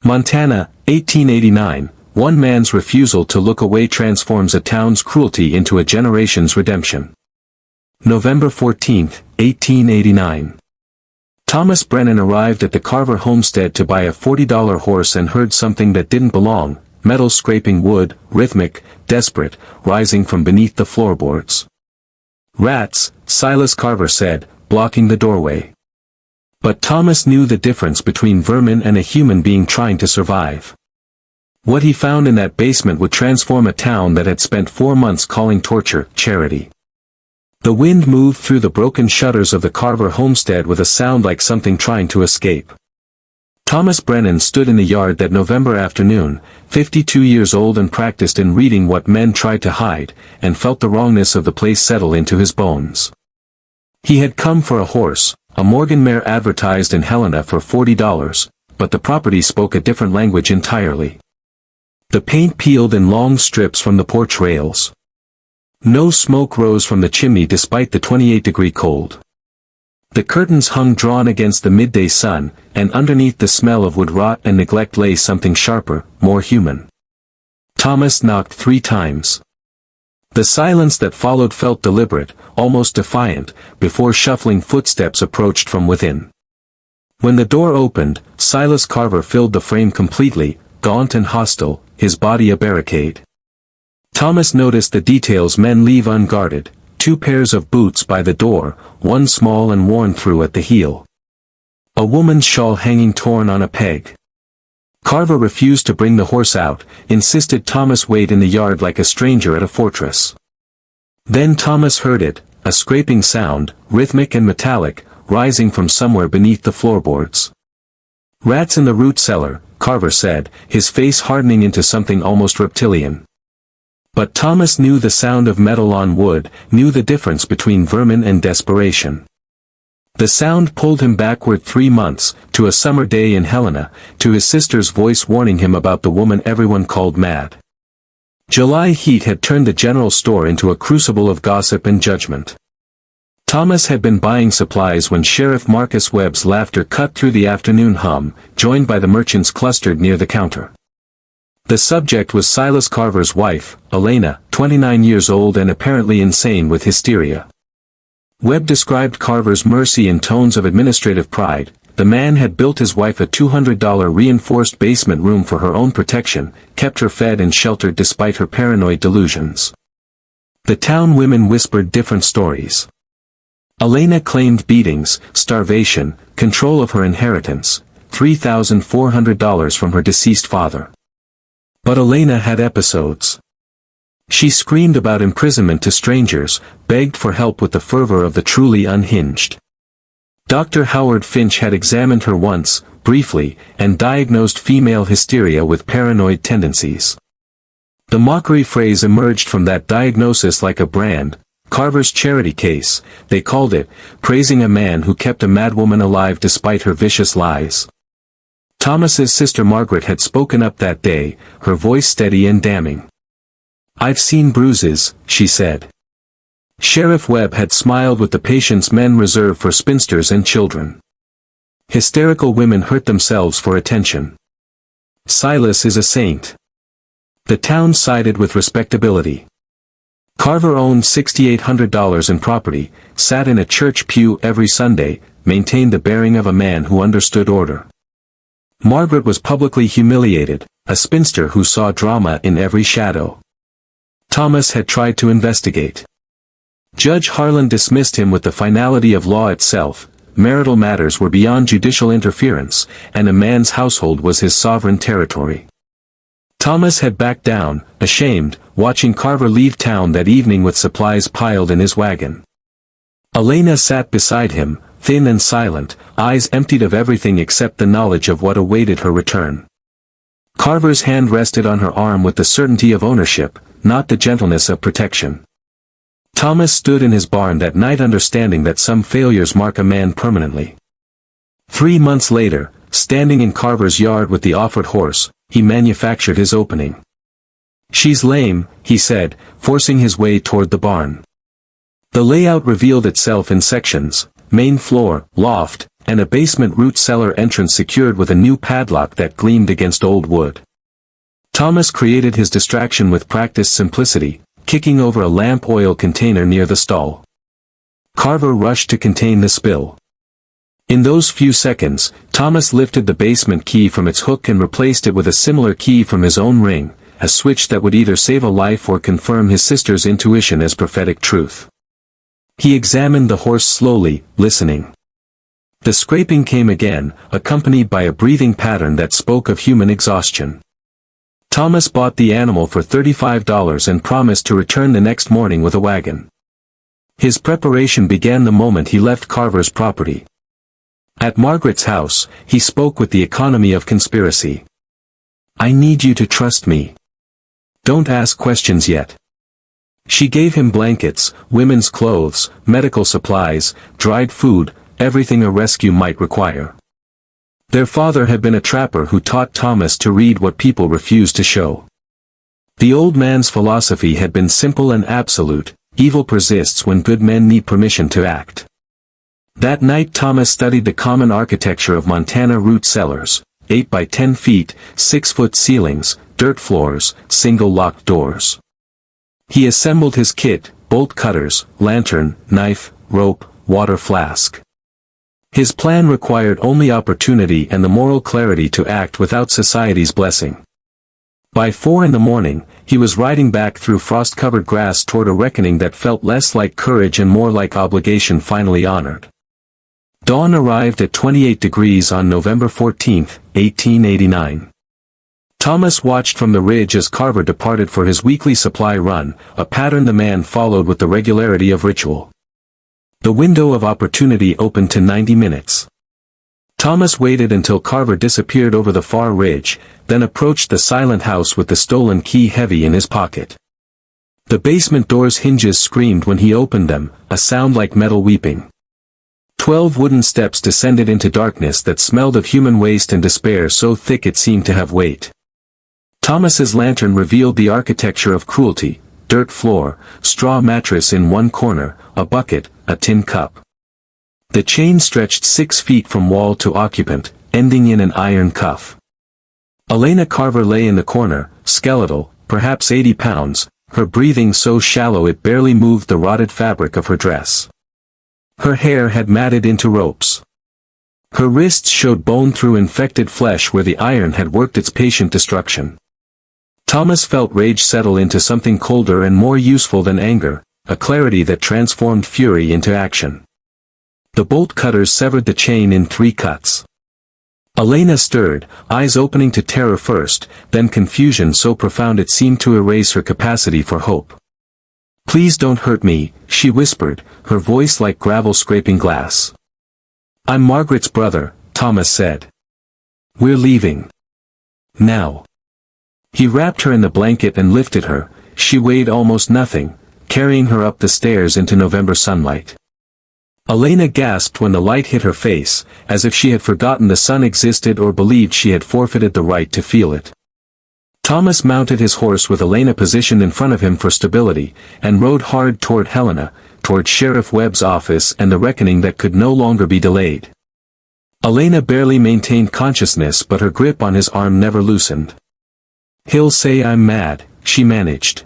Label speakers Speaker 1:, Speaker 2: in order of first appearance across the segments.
Speaker 1: Montana, 1889, one man's refusal to look away transforms a town's cruelty into a generation's redemption. November 14, 1889. Thomas Brennan arrived at the Carver homestead to buy a $40 horse and heard something that didn't belong, metal scraping wood, rhythmic, desperate, rising from beneath the floorboards. "Rats," Silas Carver said, blocking the doorway. But Thomas knew the difference between vermin and a human being trying to survive. What he found in that basement would transform a town that had spent 4 months calling torture charity. The wind moved through the broken shutters of the Carver homestead with a sound like something trying to escape. Thomas Brennan stood in the yard that November afternoon, 52 years old and practiced in reading what men tried to hide, and felt the wrongness of the place settle into his bones. He had come for a horse, a Morgan mare advertised in Helena for $40, but the property spoke a different language entirely. The paint peeled in long strips from the porch rails. No smoke rose from the chimney despite the 28-degree cold. The curtains hung drawn against the midday sun, and underneath the smell of wood rot and neglect lay something sharper, more human. Thomas knocked 3 times. The silence that followed felt deliberate, almost defiant, before shuffling footsteps approached from within. When the door opened, Silas Carver filled the frame completely, gaunt and hostile, his body a barricade. Thomas noticed the details men leave unguarded: 2 pairs of boots by the door, one small and worn through at the heel. A woman's shawl hanging torn on a peg. Carver refused to bring the horse out, insisted Thomas wait in the yard like a stranger at a fortress. Then Thomas heard it, a scraping sound, rhythmic and metallic, rising from somewhere beneath the floorboards. "Rats in the root cellar," Carver said, his face hardening into something almost reptilian. But Thomas knew the sound of metal on wood, knew the difference between vermin and desperation. The sound pulled him backward 3 months, to a summer day in Helena, to his sister's voice warning him about the woman everyone called mad. July heat had turned the general store into a crucible of gossip and judgment. Thomas had been buying supplies when Sheriff Marcus Webb's laughter cut through the afternoon hum, joined by the merchants clustered near the counter. The subject was Silas Carver's wife, Elena, 29 years old and apparently insane with hysteria. Webb described Carver's mercy in tones of administrative pride. The man had built his wife a $200 reinforced basement room for her own protection, kept her fed and sheltered despite her paranoid delusions. The town women whispered different stories. Elena claimed beatings, starvation, control of her inheritance, $3,400 from her deceased father. But Elena had episodes. She screamed about imprisonment to strangers, begged for help with the fervor of the truly unhinged. Dr. Howard Finch had examined her once, briefly, and diagnosed female hysteria with paranoid tendencies. The mockery phrase emerged from that diagnosis like a brand: Carver's charity case, they called it, praising a man who kept a madwoman alive despite her vicious lies. Thomas's sister Margaret had spoken up that day, her voice steady and damning. "I've seen bruises," she said. Sheriff Webb had smiled with the patience men reserve for spinsters and children. Hysterical women hurt themselves for attention. Silas is a saint. The town sided with respectability. Carver owned $6,800 in property, sat in a church pew every Sunday, maintained the bearing of a man who understood order. Margaret was publicly humiliated, a spinster who saw drama in every shadow. Thomas had tried to investigate. Judge Harlan dismissed him with the finality of law itself. Marital matters were beyond judicial interference, and a man's household was his sovereign territory. Thomas had backed down, ashamed, watching Carver leave town that evening with supplies piled in his wagon. Elena sat beside him, thin and silent, eyes emptied of everything except the knowledge of what awaited her return. Carver's hand rested on her arm with the certainty of ownership, not the gentleness of protection. Thomas stood in his barn that night understanding that some failures mark a man permanently. 3 months later, standing in Carver's yard with the offered horse, he manufactured his opening. "She's lame," he said, forcing his way toward the barn. The layout revealed itself in sections: main floor, loft, and a basement root cellar entrance secured with a new padlock that gleamed against old wood. Thomas created his distraction with practiced simplicity, kicking over a lamp oil container near the stall. Carver rushed to contain the spill. In those few seconds, Thomas lifted the basement key from its hook and replaced it with a similar key from his own ring, a switch that would either save a life or confirm his sister's intuition as prophetic truth. He examined the horse slowly, listening. The scraping came again, accompanied by a breathing pattern that spoke of human exhaustion. Thomas bought the animal for $35 and promised to return the next morning with a wagon. His preparation began the moment he left Carver's property. At Margaret's house, he spoke with the economy of conspiracy. "I need you to trust me. Don't ask questions yet." She gave him blankets, women's clothes, medical supplies, dried food, everything a rescue might require. Their father had been a trapper who taught Thomas to read what people refused to show. The old man's philosophy had been simple and absolute: evil persists when good men need permission to act. That night Thomas studied the common architecture of Montana root cellars: 8 by 10 feet, 6-foot ceilings, dirt floors, single locked doors. He assembled his kit: bolt cutters, lantern, knife, rope, water flask. His plan required only opportunity and the moral clarity to act without society's blessing. By 4 in the morning, he was riding back through frost-covered grass toward a reckoning that felt less like courage and more like obligation finally honored. Dawn arrived at 28 degrees on November 14, 1889. Thomas watched from the ridge as Carver departed for his weekly supply run, a pattern the man followed with the regularity of ritual. The window of opportunity opened to 90 minutes. Thomas waited until Carver disappeared over the far ridge, then approached the silent house with the stolen key heavy in his pocket. The basement door's hinges screamed when he opened them, a sound like metal weeping. 12 wooden steps descended into darkness that smelled of human waste and despair so thick it seemed to have weight. Thomas's lantern revealed the architecture of cruelty: dirt floor, straw mattress in one corner, a bucket, a tin cup. The chain stretched 6 feet from wall to occupant, ending in an iron cuff. Elena Carver lay in the corner, skeletal, perhaps 80 pounds, her breathing so shallow it barely moved the rotted fabric of her dress. Her hair had matted into ropes. Her wrists showed bone through infected flesh where the iron had worked its patient destruction. Thomas felt rage settle into something colder and more useful than anger, a clarity that transformed fury into action. The bolt cutters severed the chain in 3 cuts. Elena stirred, eyes opening to terror first, then confusion so profound it seemed to erase her capacity for hope. "Please don't hurt me," she whispered, her voice like gravel scraping glass. "I'm Margaret's brother," Thomas said. "We're leaving. Now." He wrapped her in the blanket and lifted her. She weighed almost nothing, carrying her up the stairs into November sunlight. Elena gasped when the light hit her face, as if she had forgotten the sun existed or believed she had forfeited the right to feel it. Thomas mounted his horse with Elena positioned in front of him for stability, and rode hard toward Helena, toward Sheriff Webb's office and the reckoning that could no longer be delayed. Elena barely maintained consciousness, but her grip on his arm never loosened. "He'll say I'm mad," she managed.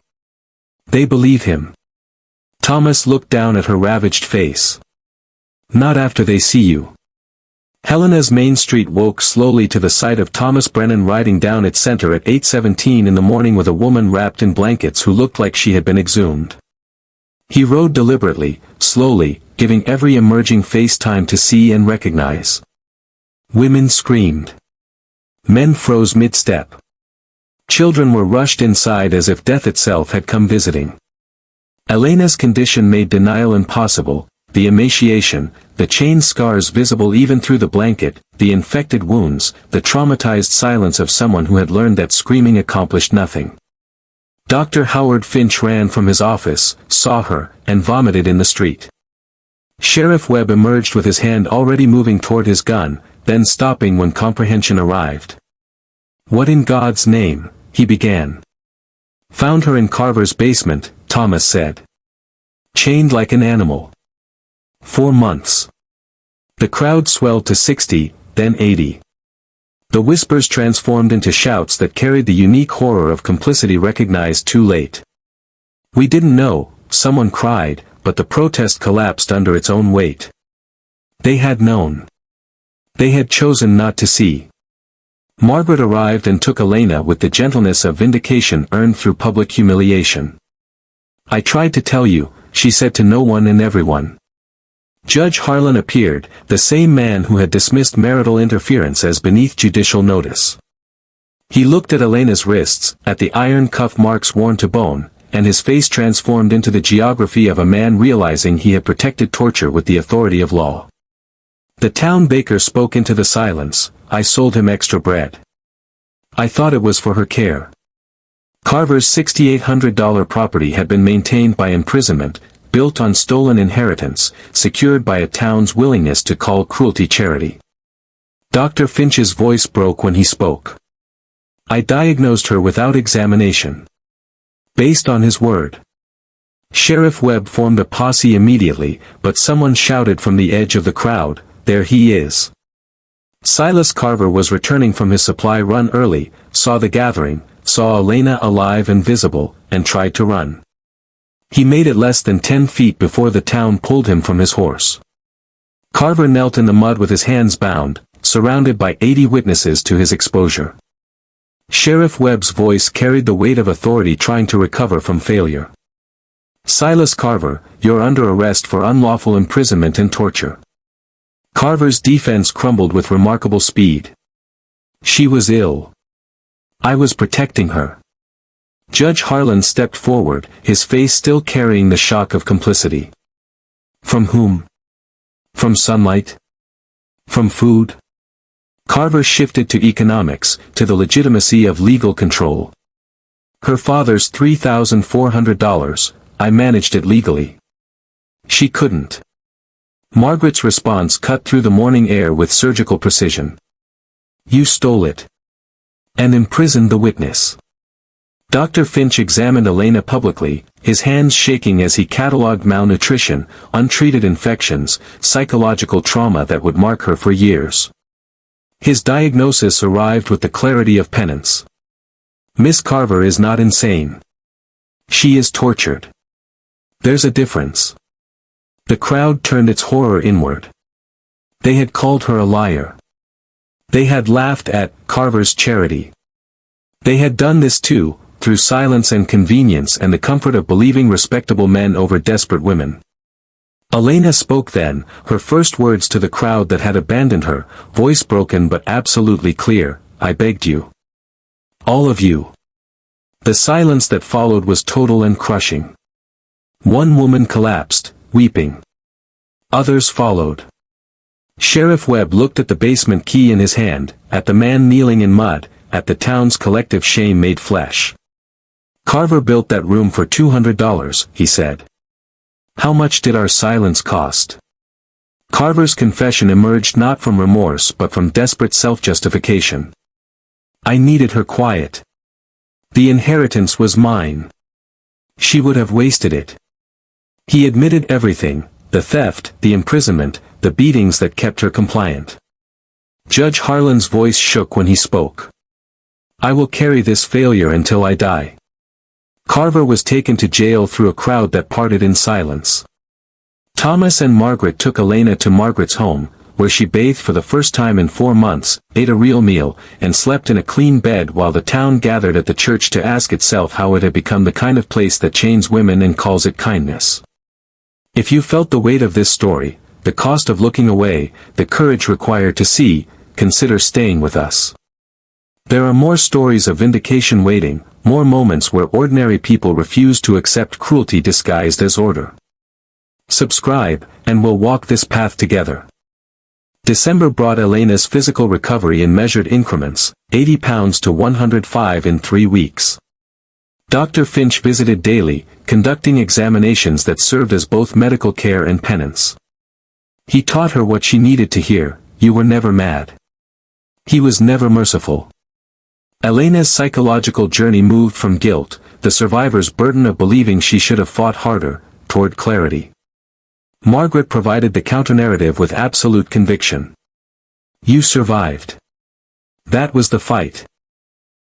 Speaker 1: "They believe him." Thomas looked down at her ravaged face. "Not after they see you." Helena's main street woke slowly to the sight of Thomas Brennan riding down its center at 8:17 in the morning with a woman wrapped in blankets who looked like she had been exhumed. He rode deliberately, slowly, giving every emerging face time to see and recognize. Women screamed. Men froze mid-step. Children were rushed inside as if death itself had come visiting. Elena's condition made denial impossible: the emaciation, the chain scars visible even through the blanket, the infected wounds, the traumatized silence of someone who had learned that screaming accomplished nothing. Dr. Howard Finch ran from his office, saw her, and vomited in the street. Sheriff Webb emerged with his hand already moving toward his gun, then stopping when comprehension arrived. "What in God's name?" he began. "Found her in Carver's basement," Thomas said. "Chained like an animal. 4 months. The crowd swelled to 60, then 80. The whispers transformed into shouts that carried the unique horror of complicity recognized too late. "We didn't know," someone cried, but the protest collapsed under its own weight. They had known. They had chosen not to see. Margaret arrived and took Elena with the gentleness of vindication earned through public humiliation. "I tried to tell you," she said to no one and everyone. Judge Harlan appeared, the same man who had dismissed marital interference as beneath judicial notice. He looked at Elena's wrists, at the iron cuff marks worn to bone, and his face transformed into the geography of a man realizing he had protected torture with the authority of law. The town baker spoke into the silence. "I sold him extra bread. I thought it was for her care." Carver's $6,800 property had been maintained by imprisonment, built on stolen inheritance, secured by a town's willingness to call cruelty charity. Dr. Finch's voice broke when he spoke. "I diagnosed her without examination. Based on his word." Sheriff Webb formed a posse immediately, but someone shouted from the edge of the crowd, "There he is." Silas Carver was returning from his supply run early, saw the gathering, saw Elena alive and visible, and tried to run. He made it less than 10 feet before the town pulled him from his horse. Carver knelt in the mud with his hands bound, surrounded by 80 witnesses to his exposure. Sheriff Webb's voice carried the weight of authority trying to recover from failure. "Silas Carver, you're under arrest for unlawful imprisonment and torture." Carver's defense crumbled with remarkable speed. "She was ill. I was protecting her." Judge Harlan stepped forward, his face still carrying the shock of complicity. "From whom? From sunlight? From food?" Carver shifted to economics, to the legitimacy of legal control. "Her father's $3,400, I managed it legally. She couldn't." Margaret's response cut through the morning air with surgical precision. "You stole it. And imprisoned the witness." Dr. Finch examined Elena publicly, his hands shaking as he catalogued malnutrition, untreated infections, psychological trauma that would mark her for years. His diagnosis arrived with the clarity of penance. "Miss Carver is not insane. She is tortured. There's a difference." The crowd turned its horror inward. They had called her a liar. They had laughed at Carver's charity. They had done this too, through silence and convenience and the comfort of believing respectable men over desperate women. Elena spoke then, her first words to the crowd that had abandoned her, voice broken but absolutely clear, "I begged you. All of you." The silence that followed was total and crushing. One woman collapsed, weeping. Others followed. Sheriff Webb looked at the basement key in his hand, at the man kneeling in mud, at the town's collective shame made flesh. "Carver built that room for $200, he said. How much did our silence cost?" Carver's confession emerged not from remorse but from desperate self-justification. "I needed her quiet. The inheritance was mine. She would have wasted it." He admitted everything, the theft, the imprisonment, the beatings that kept her compliant. Judge Harlan's voice shook when he spoke. "I will carry this failure until I die." Carver was taken to jail through a crowd that parted in silence. Thomas and Margaret took Elena to Margaret's home, where she bathed for the first time in 4 months, ate a real meal, and slept in a clean bed while the town gathered at the church to ask itself how it had become the kind of place that chains women and calls it kindness. If you felt the weight of this story, the cost of looking away, the courage required to see, consider staying with us. There are more stories of vindication waiting, more moments where ordinary people refuse to accept cruelty disguised as order. Subscribe, and we'll walk this path together. December brought Elena's physical recovery in measured increments, 80 pounds to 105 in 3 weeks. Dr. Finch visited daily, conducting examinations that served as both medical care and penance. He taught her what she needed to hear: "You were never mad." He was never merciful. Elena's psychological journey moved from guilt, the survivor's burden of believing she should have fought harder, toward clarity. Margaret provided the counter-narrative with absolute conviction. You survived. That was the fight.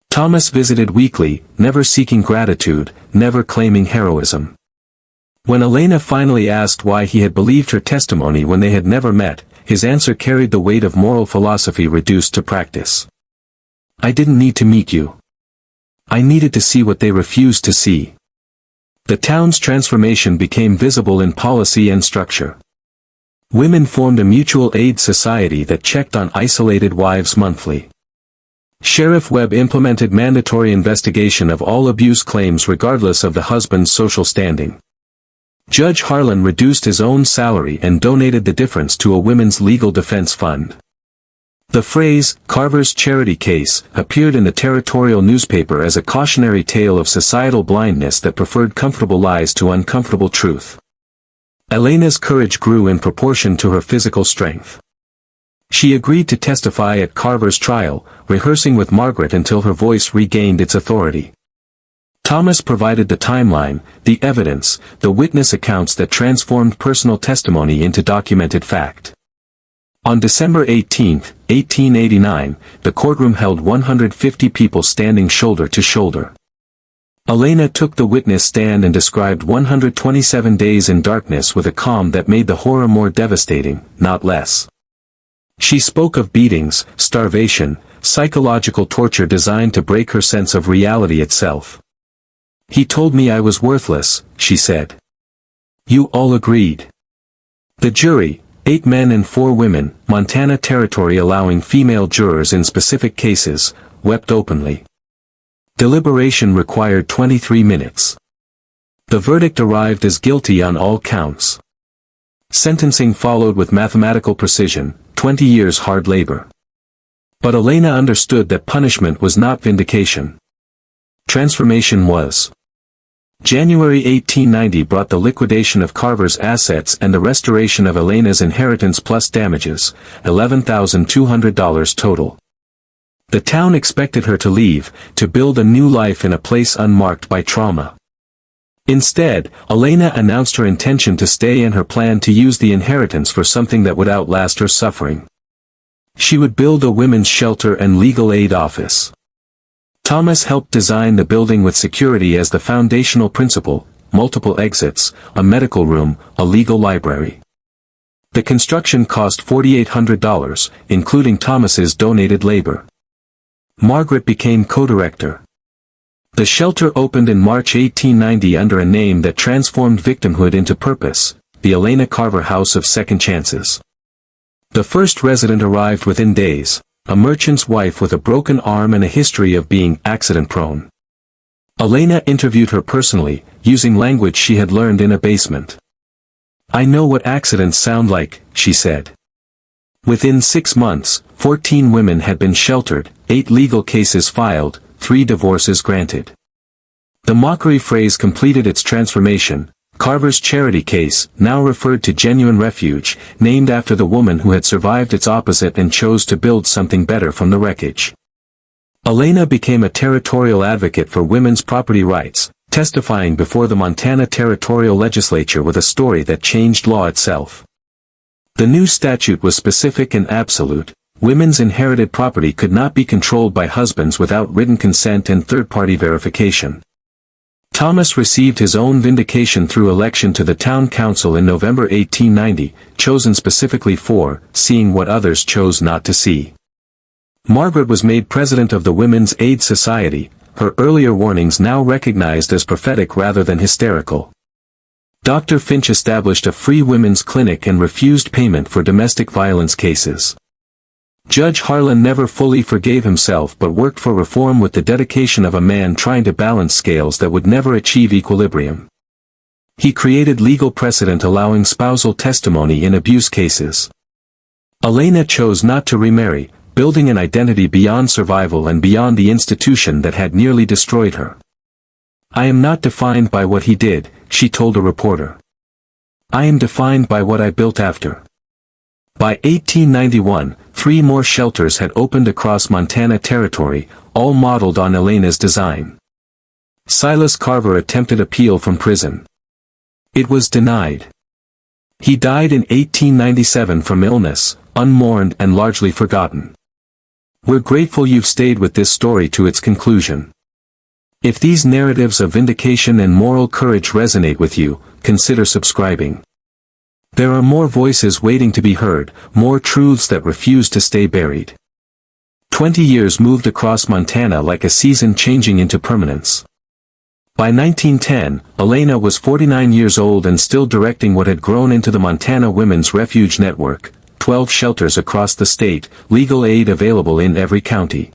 Speaker 1: Thomas visited weekly, never seeking gratitude, never claiming heroism. When Elena finally asked why he had believed her testimony when they had never met, his answer carried the weight of moral philosophy reduced to practice. I didn't need to meet you. I needed to see what they refused to see. The town's transformation became visible in policy and structure. Women formed a mutual aid society that checked on isolated wives monthly. Sheriff Webb implemented mandatory investigation of all abuse claims regardless of the husband's social standing. Judge Harlan reduced his own salary and donated the difference to a women's legal defense fund. The phrase, Carver's charity case, appeared in the territorial newspaper as a cautionary tale of societal blindness that preferred comfortable lies to uncomfortable truth. Elena's courage grew in proportion to her physical strength. She agreed to testify at Carver's trial, rehearsing with Margaret until her voice regained its authority. Thomas provided the timeline, the evidence, the witness accounts that transformed personal testimony into documented fact. On December 18, 1889, the courtroom held 150 people standing shoulder to shoulder. Elena took the witness stand and described 127 days in darkness with a calm that made the horror more devastating, not less. She spoke of beatings, starvation, psychological torture designed to break her sense of reality itself. He told me I was worthless, she said. You all agreed. The jury, 8 men and 4 women, Montana Territory allowing female jurors in specific cases, wept openly. Deliberation required 23 minutes. The verdict arrived as guilty on all counts. Sentencing followed with mathematical precision, 20 years hard labor. But Elena understood that punishment was not vindication. Transformation was. January 1890 brought the liquidation of Carver's assets and the restoration of Elena's inheritance plus damages, $11,200 total. The town expected her to leave, to build a new life in a place unmarked by trauma. Instead, Elena announced her intention to stay and her plan to use the inheritance for something that would outlast her suffering. She would build a women's shelter and legal aid office. Thomas helped design the building with security as the foundational principle, multiple exits, a medical room, a legal library. The construction cost $4,800, including Thomas's donated labor. Margaret became co-director. The shelter opened in March 1890 under a name that transformed victimhood into purpose, the Elena Carver House of Second Chances. The first resident arrived within days, a merchant's wife with a broken arm and a history of being accident-prone. Elena interviewed her personally, using language she had learned in a basement. I know what accidents sound like, she said. Within 6 months, 14 women had been sheltered, 8 legal cases filed, 3 divorces granted. The mockery phrase completed its transformation. Carver's charity case, now referred to genuine refuge, named after the woman who had survived its opposite and chose to build something better from the wreckage. Elena became a territorial advocate for women's property rights, testifying before the Montana Territorial Legislature with a story that changed law itself. The new statute was specific and absolute. Women's inherited property could not be controlled by husbands without written consent and third-party verification. Thomas received his own vindication through election to the town council in November 1890, chosen specifically for seeing what others chose not to see. Margaret was made president of the Women's Aid Society, her earlier warnings now recognized as prophetic rather than hysterical. Dr. Finch established a free women's clinic and refused payment for domestic violence cases. Judge Harlan never fully forgave himself but worked for reform with the dedication of a man trying to balance scales that would never achieve equilibrium. He created legal precedent allowing spousal testimony in abuse cases. Elena chose not to remarry, building an identity beyond survival and beyond the institution that had nearly destroyed her. I am not defined by what he did, she told a reporter. I am defined by what I built after. By 1891, 3 more shelters had opened across Montana Territory, all modeled on Elena's design. Silas Carver attempted appeal from prison. It was denied. He died in 1897 from illness, unmourned and largely forgotten. We're grateful you've stayed with this story to its conclusion. If these narratives of vindication and moral courage resonate with you, consider subscribing. There are more voices waiting to be heard, more truths that refuse to stay buried. 20 years moved across Montana like a season changing into permanence. By 1910, Elena was 49 years old and still directing what had grown into the Montana Women's Refuge Network, 12 shelters across the state, legal aid available in every county.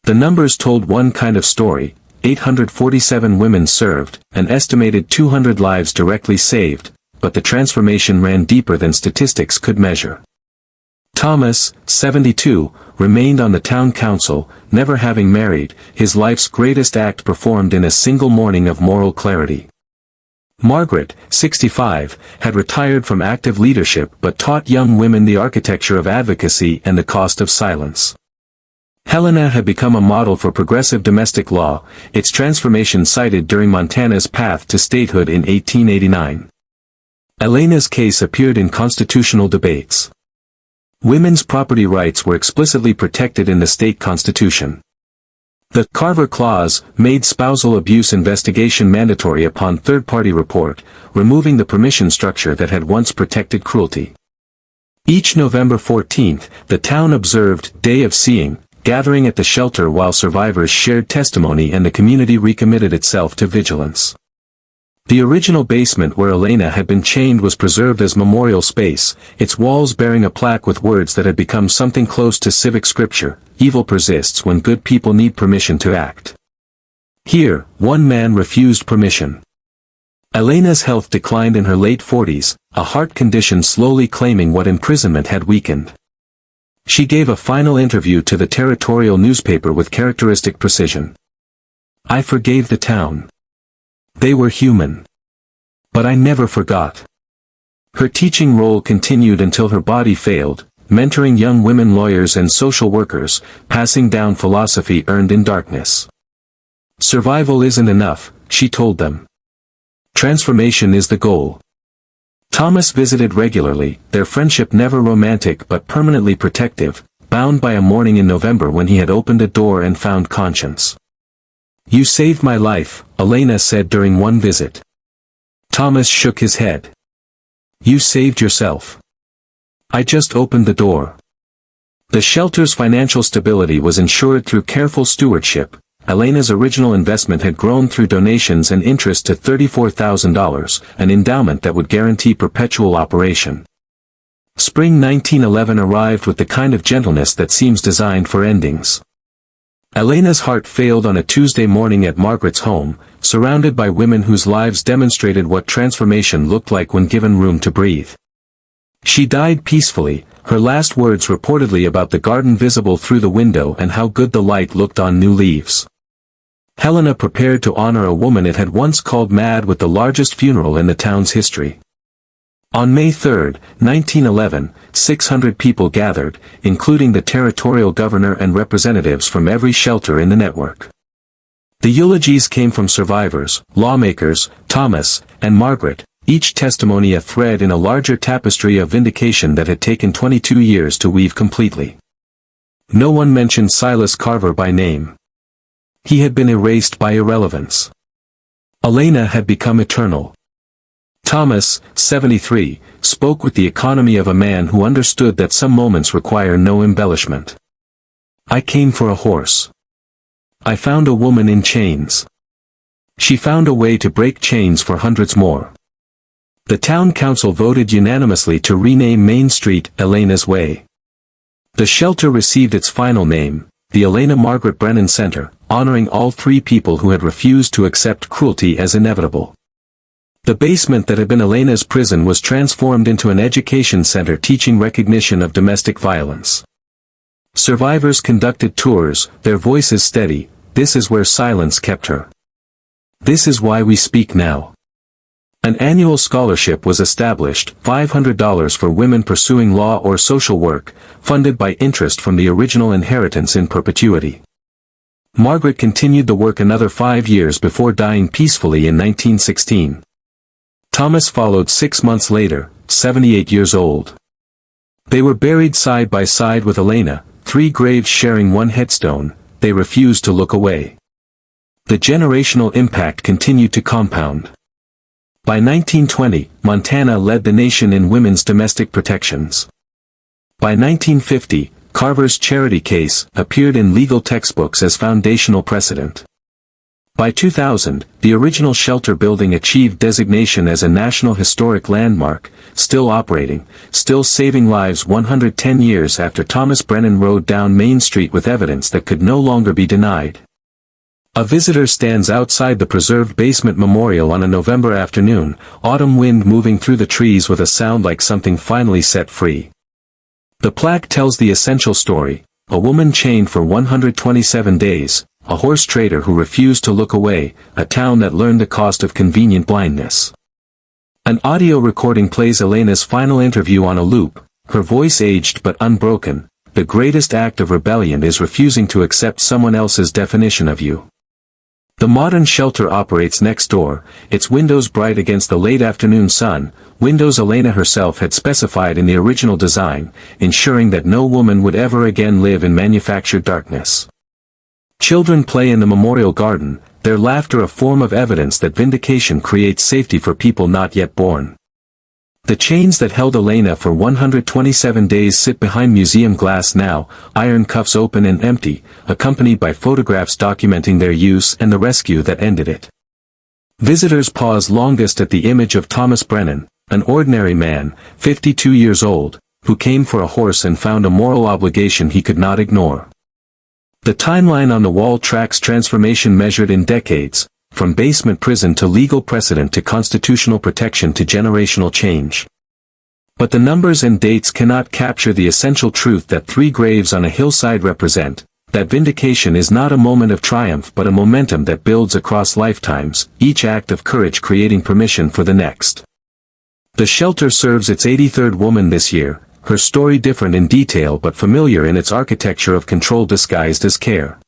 Speaker 1: The numbers told one kind of story: 847 women served, an estimated 200 lives directly saved, but the transformation ran deeper than statistics could measure. Thomas, 72, remained on the town council, never having married, his life's greatest act performed in a single morning of moral clarity. Margaret, 65, had retired from active leadership but taught young women the architecture of advocacy and the cost of silence. Helena had become a model for progressive domestic law, its transformation cited during Montana's path to statehood in 1889. Elena's case appeared in constitutional debates. Women's property rights were explicitly protected in the state constitution. The Carver Clause made spousal abuse investigation mandatory upon third-party report, removing the permission structure that had once protected cruelty. Each November 14th, the town observed Day of Seeing, gathering at the shelter while survivors shared testimony and the community recommitted itself to vigilance. The original basement where Elena had been chained was preserved as memorial space, its walls bearing a plaque with words that had become something close to civic scripture: evil persists when good people need permission to act. Here, one man refused permission. Elena's health declined in her late 40s, a heart condition slowly claiming what imprisonment had weakened. She gave a final interview to the territorial newspaper with characteristic precision. "I forgave the town. They were human. But I never forgot." Her teaching role continued until her body failed, mentoring young women lawyers and social workers, passing down philosophy earned in darkness. "Survival isn't enough," she told them. "Transformation is the goal." Thomas visited regularly, their friendship never romantic but permanently protective, bound by a morning in November when he had opened a door and found conscience. "You saved my life," Elena said during one visit. Thomas shook his head. "You saved yourself. I just opened the door." The shelter's financial stability was ensured through careful stewardship. Elena's original investment had grown through donations and interest to $34,000, an endowment that would guarantee perpetual operation. Spring 1911 arrived with the kind of gentleness that seems designed for endings. Elena's heart failed on a Tuesday morning at Margaret's home, surrounded by women whose lives demonstrated what transformation looked like when given room to breathe. She died peacefully, her last words reportedly about the garden visible through the window and how good the light looked on new leaves. Helena prepared to honor a woman it had once called mad with the largest funeral in the town's history. On May 3, 1911, 600 people gathered, including the territorial governor and representatives from every shelter in the network. The eulogies came from survivors, lawmakers, Thomas, and Margaret, each testimony a thread in a larger tapestry of vindication that had taken 22 years to weave completely. No one mentioned Silas Carver by name. He had been erased by irrelevance. Elena had become eternal. Thomas, 73, spoke with the economy of a man who understood that some moments require no embellishment. "I came for a horse. I found a woman in chains. She found a way to break chains for hundreds more." The town council voted unanimously to rename Main Street Elena's Way. The shelter received its final name, the Elena Margaret Brennan Center, honoring all three people who had refused to accept cruelty as inevitable. The basement that had been Elena's prison was transformed into an education center teaching recognition of domestic violence. Survivors conducted tours, their voices steady. "This is where silence kept her. This is why we speak now." An annual scholarship was established, $500 for women pursuing law or social work, funded by interest from the original inheritance in perpetuity. Margaret continued the work another 5 years before dying peacefully in 1916. Thomas followed 6 months later, 78 years old. They were buried side by side with Elena, 3 graves sharing one headstone. They refused to look away. The generational impact continued to compound. By 1920, Montana led the nation in women's domestic protections. By 1950, Carver's charity case appeared in legal textbooks as foundational precedent. By 2000, the original shelter building achieved designation as a National Historic Landmark, still operating, still saving lives 110 years after Thomas Brennan rode down Main Street with evidence that could no longer be denied. A visitor stands outside the preserved basement memorial on a November afternoon, autumn wind moving through the trees with a sound like something finally set free. The plaque tells the essential story: a woman chained for 127 days, a horse trader who refused to look away, a town that learned the cost of convenient blindness. An audio recording plays Elena's final interview on a loop, her voice aged but unbroken. The greatest act of rebellion is refusing to accept someone else's definition of you. The modern shelter operates next door, its windows bright against the late afternoon sun, windows Elena herself had specified in the original design, ensuring that no woman would ever again live in manufactured darkness. Children play in the memorial garden, their laughter a form of evidence that vindication creates safety for people not yet born. The chains that held Elena for 127 days sit behind museum glass now, iron cuffs open and empty, accompanied by photographs documenting their use and the rescue that ended it. Visitors pause longest at the image of Thomas Brennan, an ordinary man, 52 years old, who came for a horse and found a moral obligation he could not ignore. The timeline on the wall tracks transformation measured in decades, from basement prison to legal precedent to constitutional protection to generational change. But the numbers and dates cannot capture the essential truth that 3 graves on a hillside represent, that vindication is not a moment of triumph but a momentum that builds across lifetimes, each act of courage creating permission for the next. The shelter serves its 83rd woman this year, her story different in detail but familiar in its architecture of control disguised as care.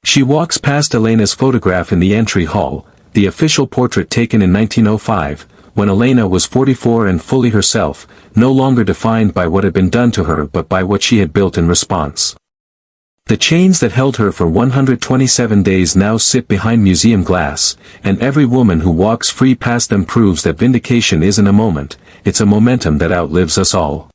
Speaker 1: She walks past Elena's photograph in the entry hall, the official portrait taken in 1905, when Elena was 44 and fully herself, no longer defined by what had been done to her but by what she had built in response. The chains that held her for 127 days now sit behind museum glass, and every woman who walks free past them proves that vindication isn't a moment, it's a momentum that outlives us all.